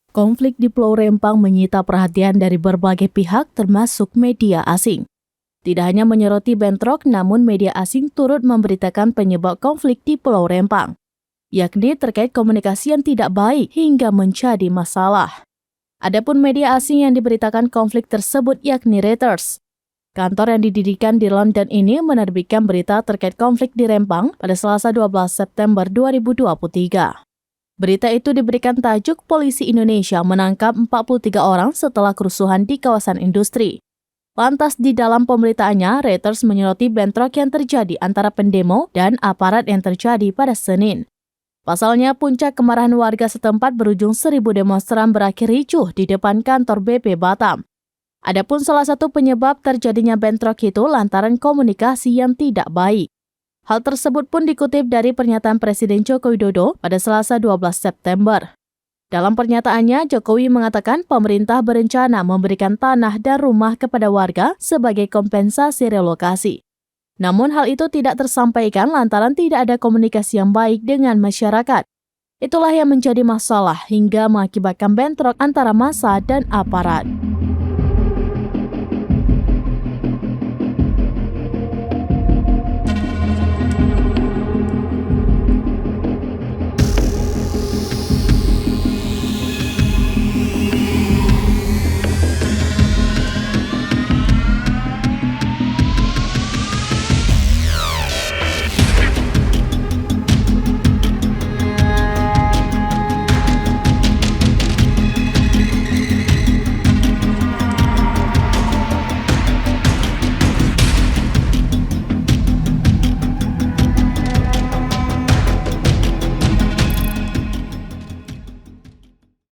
Konflik di Pulau Rempang menyita perhatian dari berbagai pihak termasuk media asing. Tidak hanya menyoroti bentrok, namun media asing turut memberitakan penyebab konflik di Pulau Rempang, yakni terkait komunikasi yang tidak baik hingga menjadi masalah. Adapun media asing yang diberitakan konflik tersebut yakni Reuters. Kantor yang didirikan di London ini menerbitkan berita terkait konflik di Rempang pada Selasa 12 September 2023. Berita itu diberikan tajuk Polisi Indonesia menangkap 43 orang setelah kerusuhan di kawasan industri. Lantas di dalam pemberitaannya, Reuters menyoroti bentrok yang terjadi antara pendemo dan aparat yang terjadi pada Senin. Pasalnya, puncak kemarahan warga setempat berujung 1.000 demonstran berakhir ricuh di depan kantor BP Batam. Adapun salah satu penyebab terjadinya bentrok itu lantaran komunikasi yang tidak baik. Hal tersebut pun dikutip dari pernyataan Presiden Joko Widodo pada Selasa 12 September. Dalam pernyataannya, Jokowi mengatakan pemerintah berencana memberikan tanah dan rumah kepada warga sebagai kompensasi relokasi. Namun hal itu tidak tersampaikan lantaran tidak ada komunikasi yang baik dengan masyarakat. Itulah yang menjadi masalah hingga mengakibatkan bentrok antara massa dan aparat.